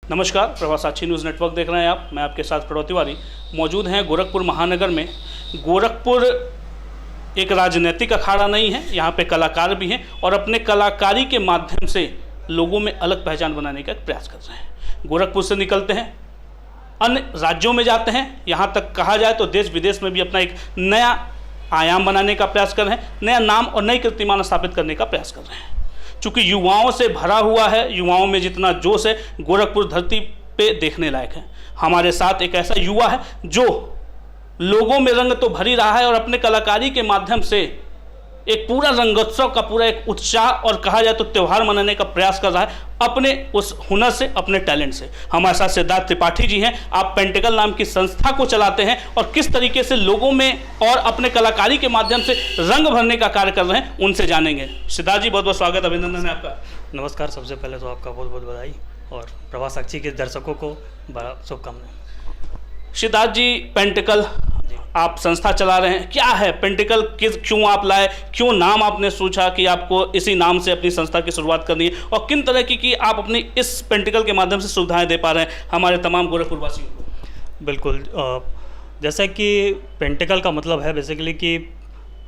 नमस्कार, प्रवासाक्षी news network देख रहे हैं आप। मैं आपके साथ प्रणव तिवारी मौजूद हैं गोरखपुर महानगर में। गोरखपुर एक राजनीतिक अखाड़ा नहीं है, यहाँ पे कलाकार भी हैं और अपने कलाकारी के माध्यम से लोगों में अलग पहचान बनाने का प्रयास कर रहे हैं। गोरखपुर से निकलते हैं, अन्य राज्यों में जाते हैं, यहाँ तक कहा जाए तो देश विदेश में भी अपना एक नया आयाम बनाने का प्रयास कर रहे हैं, नया नाम और नई कीर्तिमान स्थापित करने का प्रयास कर रहे हैं। चूँकि युवाओं से भरा हुआ है, युवाओं में जितना जोश है गोरखपुर धरती पे देखने लायक है। हमारे साथ एक ऐसा युवा है जो लोगों में रंग तो भरी रहा है और अपने कलाकारी के माध्यम से एक पूरा रंगोत्सव का पूरा एक उत्साह और कहा जाए तो त्यौहार मनाने का प्रयास कर रहा है अपने उस हुनर से, अपने टैलेंट से। हमारे साथ सिद्धार्थ त्रिपाठी जी हैं। आप पेंटिकल नाम की संस्था को चलाते हैं और किस तरीके से लोगों में और अपने कलाकारी के माध्यम से रंग भरने का कार्य कर रहे हैं, उनसे जानेंगे। सिद्धार्थ जी, बहुत बहुत स्वागत, अभिनंदन है आपका। नमस्कार। सबसे पहले तो आपका बहुत बहुत बधाई और प्रवासाक्षी के दर्शकों को बड़ा शुभकामनाएं। सिद्धार्थ जी, पेंटिकल आप संस्था चला रहे हैं, क्या है पेंटिकल, क्यों आप लाए, क्यों नाम आपने सोचा कि आपको इसी नाम से अपनी संस्था की शुरुआत करनी है और किन तरह की आप अपनी इस पेंटिकल के माध्यम से सुविधाएं दे पा रहे हैं हमारे तमाम गोरखपुर वासियों को? बिल्कुल, जैसा कि पेंटिकल का मतलब है बेसिकली कि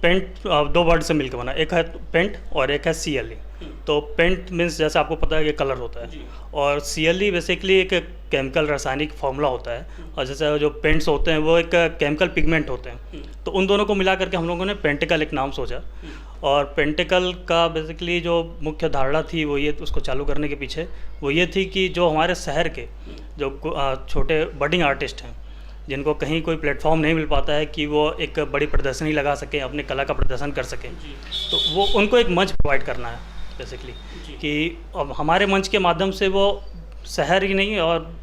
पेंट दो वर्ड से मिलकर बना, एक है पेंट और एक है CLE। तो पेंट मीन्स जैसे आपको पता है कि कलर होता है और CLE बेसिकली एक केमिकल रासायनिक फार्मूला होता है और जैसे जो पेंट्स होते हैं वो एक केमिकल पिगमेंट होते हैं। तो उन दोनों को मिला करके हम लोगों ने पेंटिकल एक नाम सोचा और पेंटिकल का बेसिकली जो मुख्य धारणा थी वो ये, उसको चालू करने के पीछे वो ये थी कि जो हमारे शहर के जो छोटे बडिंग आर्टिस्ट हैं जिनको कहीं कोई प्लेटफॉर्म नहीं मिल पाता है कि वो एक बड़ी प्रदर्शनी लगा सकें, अपने कला का प्रदर्शन कर सकें, तो वो उनको एक मंच प्रोवाइड करना है बेसिकली कि अब हमारे मंच के माध्यम से वो शहर ही नहीं और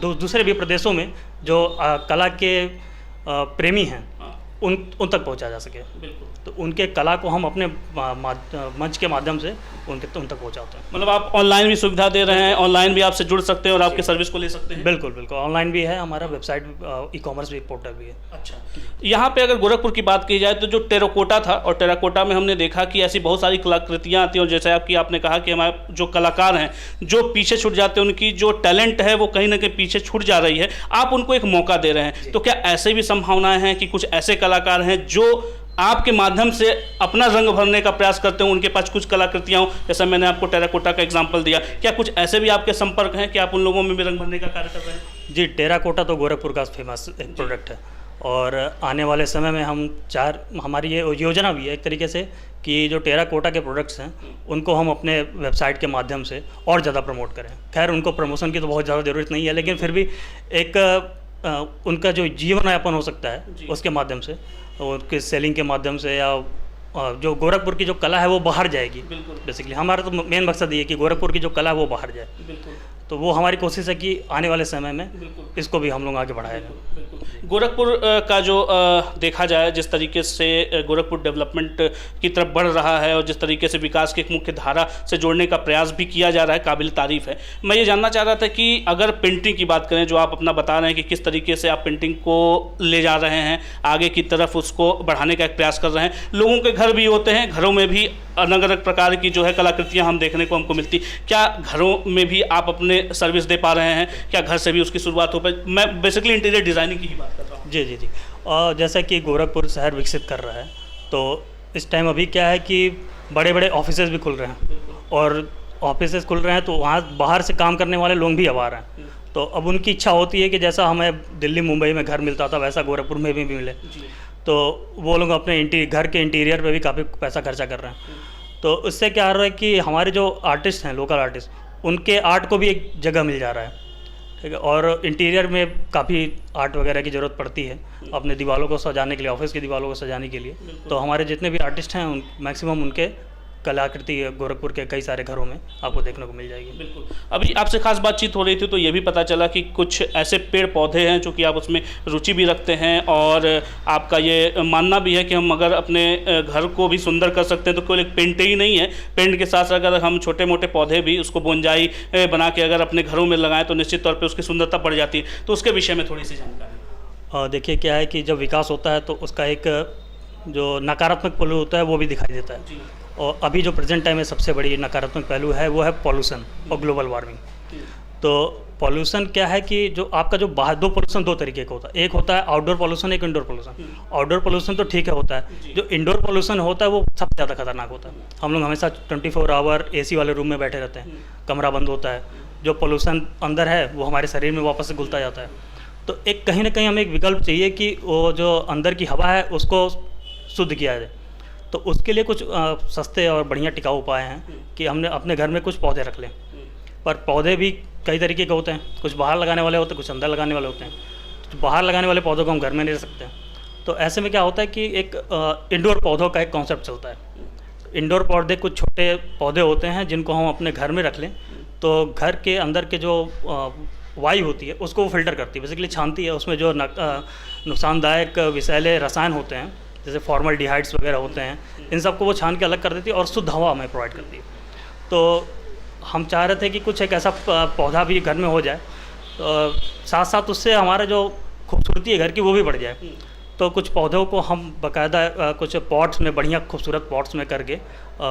दूसरे भी प्रदेशों में जो कला के प्रेमी हैं उन तक पहुंचा जा सके। तो उनके कला को हम अपने मंच के माध्यम से उन तक पहुंचाते हैं। मतलब आप ऑनलाइन भी सुविधा दे रहे हैं, ऑनलाइन भी आपसे जुड़ सकते हैं और आपके सर्विस को ले सकते हैं? बिल्कुल बिल्कुल, ऑनलाइन भी है, हमारा वेबसाइट ई-कॉमर्स भी पोर्टल भी है। अच्छा, यहाँ पे अगर गोरखपुर की बात की जाए तो जो टेराकोटा था और टेराकोटा में हमने देखा कि ऐसी बहुत सारी कलाकृतियाँ आती हैं और जैसे आपने कहा कि हमारे जो कलाकार हैं जो पीछे छूट जाते हैं, उनकी जो टैलेंट है वो कहीं ना कहीं पीछे छूट जा रही है, आप उनको एक मौका दे रहे हैं। तो क्या ऐसे भी संभावनाएं हैं कि कुछ ऐसे कलाकार हैं जो आपके माध्यम से अपना रंग भरने का प्रयास करते हैं, उनके पास कुछ कलाकृतियाँ हो, जैसा मैंने आपको टेराकोटा का एग्जांपल दिया, क्या कुछ ऐसे भी आपके संपर्क हैं कि आप उन लोगों में भी रंग भरने का कार्य कर रहे हैं? जी, टेराकोटा तो गोरखपुर का फेमस एक प्रोडक्ट है और आने वाले समय में हम हमारी ये योजना भी है एक तरीके से कि जो टेराकोटा के प्रोडक्ट्स हैं उनको हम अपने वेबसाइट के माध्यम से और ज़्यादा प्रमोट करें। खैर, उनको प्रमोशन की तो बहुत ज़्यादा ज़रूरत नहीं है, लेकिन फिर भी एक उनका जो जीवन यापन हो सकता है उसके माध्यम से, उनके सेलिंग के माध्यम से, या जो गोरखपुर की जो कला है वो बाहर जाएगी। बेसिकली हमारा तो मेन मकसद ये है कि गोरखपुर की जो कला है वो बाहर जाए। तो वो हमारी कोशिश है कि आने वाले समय में इसको भी हम लोग आगे बढ़ाएंगे। गोरखपुर का जो देखा जाए, जिस तरीके से गोरखपुर डेवलपमेंट की तरफ बढ़ रहा है और जिस तरीके से विकास की एक मुख्य धारा से जोड़ने का प्रयास भी किया जा रहा है, काबिल तारीफ़ है। मैं ये जानना चाह रहा था कि अगर पेंटिंग की बात करें, जो आप अपना बता रहे हैं कि किस तरीके से आप पेंटिंग को ले जा रहे हैं आगे की तरफ, उसको बढ़ाने का एक प्रयास कर रहे हैं। लोगों के घर भी होते हैं, घरों में भी अलग अलग प्रकार की जो है कलाकृतियाँ हम देखने को हमको मिलती, क्या घरों में भी आप अपने सर्विस दे पा रहे हैं? क्या घर से भी उसकी शुरुआत हो पाई? मैं बेसिकली इंटीरियर डिज़ाइनिंग की ही बात कर रहा हूँ। जी। और जैसा कि गोरखपुर शहर विकसित कर रहा है तो इस टाइम अभी क्या है कि बड़े बड़े ऑफिसेज भी खुल रहे हैं और ऑफिसेज खुल रहे हैं तो वहाँ बाहर से काम करने वाले लोग भी अब आ रहे हैं। तो अब उनकी इच्छा होती है कि जैसा हमें दिल्ली मुंबई में घर मिलता था वैसा गोरखपुर में भी मिले, तो वो लोग अपने घर के इंटीरियर पे भी काफ़ी पैसा खर्चा कर रहे हैं। तो उससे क्या हो रहा है कि हमारे जो आर्टिस्ट हैं, लोकल आर्टिस्ट, उनके आर्ट को भी एक जगह मिल जा रहा है, ठीक है। और इंटीरियर में काफ़ी आर्ट वगैरह की ज़रूरत पड़ती है अपने दीवारों को सजाने के लिए, ऑफिस की दीवारों को सजाने के लिए। तो हमारे जितने भी आर्टिस्ट हैं मैक्सिमम उनके कलाकृति गोरखपुर के कई सारे घरों में आपको देखने को मिल जाएगी। बिल्कुल। अभी आपसे खास बातचीत हो रही थी तो ये भी पता चला कि कुछ ऐसे पेड़ पौधे हैं जो कि आप उसमें रुचि भी रखते हैं और आपका ये मानना भी है कि हम अगर अपने घर को भी सुंदर कर सकते हैं तो केवल एक पेंट ही नहीं है, पेंट के साथ अगर हम छोटे मोटे पौधे भी उसको बोनजाई बना के अगर अपने घरों में लगाएं तो निश्चित तौर पर उसकी सुंदरता बढ़ जाती है। तो उसके विषय में थोड़ी सी जानकारी। देखिए, क्या है कि जब विकास होता है तो उसका एक जो नकारात्मक पहलू होता है वो भी दिखाई देता है। और अभी जो प्रेजेंट टाइम में सबसे बड़ी नकारात्मक पहलू है वो है पॉल्यूशन और ग्लोबल वार्मिंग। तो पॉल्यूशन क्या है कि जो आपका जो बाहर दो पोल्यूशन दो तरीके का होता है, एक होता है आउटडोर पॉल्यूशन, एक इंडोर पॉल्यूशन। आउटडोर पॉल्यूशन तो ठीक है होता है, जो इंडोर पॉल्यूशन होता है वो सबसे ज़्यादा खतरनाक होता है। हम लोग हमेशा 24 आवर एसी वाले रूम में बैठे रहते हैं, कमरा बंद होता है, जो पॉल्यूशन अंदर है वो हमारे शरीर में वापस से घुलता जाता है। तो एक कहीं ना कहीं हमें एक विकल्प चाहिए कि वो जो अंदर की हवा है उसको शुद्ध किया जाए। तो उसके लिए कुछ सस्ते और बढ़िया टिकाऊ उपाय हैं कि हमने अपने घर में कुछ पौधे रख लें। पर पौधे भी कई तरीके के होते हैं, कुछ बाहर लगाने वाले होते हैं, कुछ अंदर लगाने वाले होते हैं। तो बाहर लगाने वाले पौधों को हम घर में नहीं रख सकते। तो ऐसे में क्या होता है कि एक इंडोर पौधों का एक कॉन्सेप्ट चलता है। इंडोर पौधे कुछ छोटे पौधे होते हैं जिनको हम अपने घर में रख लें तो घर के अंदर के जो वायु होती है उसको वो फिल्टर करती है, बेसिकली छानती है। उसमें जो नुकसानदायक विषैले रसायन होते हैं जैसे फॉर्मल्डिहाइड्स वगैरह होते हैं, इन सबको वो छान के अलग कर देती है और शुद्ध हवा हमें प्रोवाइड करती है। तो हम चाह रहे थे कि कुछ एक ऐसा पौधा भी घर में हो जाए, तो साथ साथ उससे हमारा जो खूबसूरती है घर की वो भी बढ़ जाए। तो कुछ पौधों को हम बाकायदा कुछ पॉट्स में, बढ़िया खूबसूरत पॉट्स में करके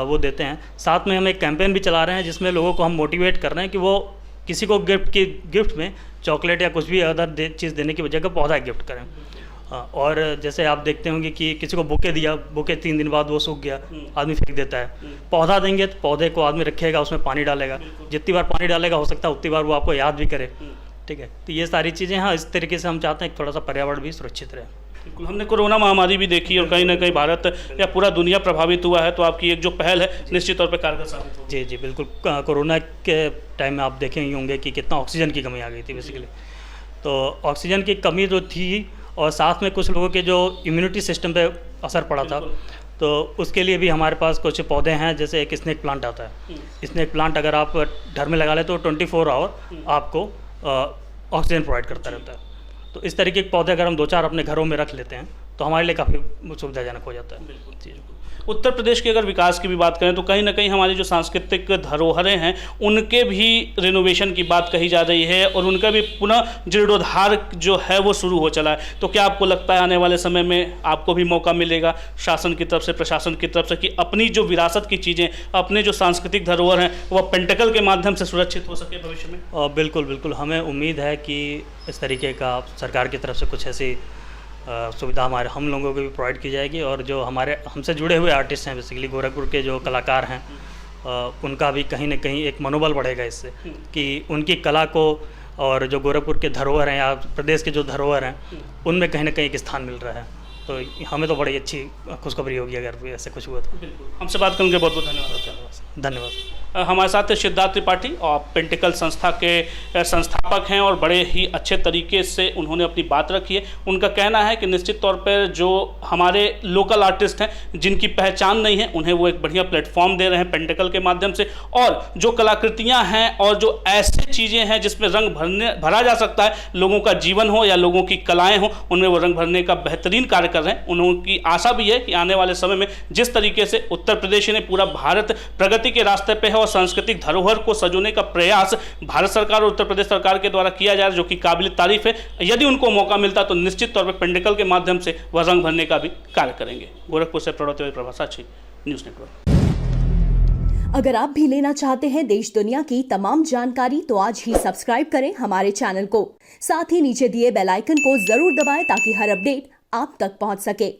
वो देते हैं। साथ में हम एक कैंपेन भी चला रहे हैं जिसमें लोगों को हम मोटिवेट कर रहे हैं कि वो किसी को गिफ्ट में चॉकलेट या कुछ भी अदर चीज़ देने की बजाय का पौधा गिफ्ट करें। और जैसे आप देखते होंगे कि किसी को बुके दिया, बुके 3 दिन बाद वो सूख गया, आदमी फेंक देता है। पौधा देंगे तो पौधे को आदमी रखेगा, उसमें पानी डालेगा, जितनी बार पानी डालेगा हो सकता है उतनी बार वो आपको याद भी करे। ठीक है, तो ये सारी चीज़ें हाँ इस तरीके से हम चाहते हैं कि थोड़ा सा पर्यावरण भी सुरक्षित रहे। बिल्कुल, हमने कोरोना महामारी भी देखी और कहीं ना कहीं भारत या पूरा दुनिया प्रभावित हुआ है, तो आपकी एक जो पहल है निश्चित तौर पे कारगर साबित होगी। जी जी बिल्कुल। कोरोना के टाइम में आप देखे ही होंगे कि कितना ऑक्सीजन की कमी आ गई थी बेसिकली। तो ऑक्सीजन की कमी जो थी और साथ में कुछ लोगों के जो इम्यूनिटी सिस्टम पे असर पड़ा था, तो उसके लिए भी हमारे पास कुछ पौधे हैं। जैसे एक स्नेक प्लांट आता है, स्नेक प्लांट अगर आप घर में लगा ले तो 24 आवर आपको ऑक्सीजन प्रोवाइड करता रहता है। तो इस तरीके के पौधे अगर हम 2-4 अपने घरों में रख लेते हैं तो हमारे लिए काफ़ी सुविधाजनक हो जाता है। बिल्कुल जी। उत्तर प्रदेश के अगर विकास की भी बात करें तो कहीं ना कहीं हमारी जो सांस्कृतिक धरोहरें हैं उनके भी रिनोवेशन की बात कही जा रही है और उनका भी पुनः जीर्णोद्धार जो है वो शुरू हो चला है। तो क्या आपको लगता है आने वाले समय में आपको भी मौका मिलेगा शासन की तरफ से, प्रशासन की तरफ से, कि अपनी जो विरासत की चीज़ें, अपने जो सांस्कृतिक धरोहर हैं वह पेंटिकल के माध्यम से सुरक्षित हो सके भविष्य में? बिल्कुल बिल्कुल, हमें उम्मीद है कि इस तरीके का सरकार की तरफ से कुछ ऐसी सुविधा हमारे हम लोगों को भी प्रोवाइड की जाएगी। और जो हमारे हमसे जुड़े हुए आर्टिस्ट हैं, बेसिकली गोरखपुर के जो कलाकार हैं, उनका भी कहीं ना कहीं एक मनोबल बढ़ेगा इससे कि उनकी कला को और जो गोरखपुर के धरोहर हैं या प्रदेश के जो धरोहर हैं उनमें कहीं ना कहीं एक स्थान मिल रहा है। तो हमें तो बड़ी अच्छी खुशखबरी होगी अगर ऐसे कुछ हुआ तो। बिल्कुल, हमसे बात करने के बहुत बहुत धन्यवाद। धन्यवाद। हमारे साथ सिद्धार्थ त्रिपाठी और पेंटिकल संस्था के संस्थापक हैं और बड़े ही अच्छे तरीके से उन्होंने अपनी बात रखी है। उनका कहना है कि निश्चित तौर पर जो हमारे लोकल आर्टिस्ट हैं जिनकी पहचान नहीं है उन्हें वो एक बढ़िया प्लेटफॉर्म दे रहे हैं पेंटिकल के माध्यम से, और जो कलाकृतियाँ हैं और जो ऐसी चीज़ें हैं जिसमें रंग भरा जा सकता है, लोगों का जीवन हो या लोगों की कलाएँ हों, उनमें वो रंग भरने का बेहतरीन कार्य कर रहे हैं। उनकी आशा भी है कि आने वाले समय में जिस तरीके से उत्तर प्रदेश ने पूरा भारत प्रगति के रास्ते पे है और सांस्कृतिक धरोहर को सजोने का प्रयास भारत सरकार और उत्तर प्रदेश सरकार के द्वारा किया जा रहा है, जो कि काबिल तारीफ है। यदि उनको मौका मिलता तो निश्चित तौर पर पेंटिकल के माध्यम से वह रंग भरने का भी कार्य करेंगे। गोरखपुर से प्रभा साक्षी, न्यूज़ नेटवर्क। अगर आप भी लेना चाहते हैं देश दुनिया की तमाम जानकारी तो आज ही सब्सक्राइब करें हमारे चैनल को। साथ ही नीचे दिए बेल आइकन को जरूर दबाएं ताकि हर अपडेट आप तक पहुंच सके।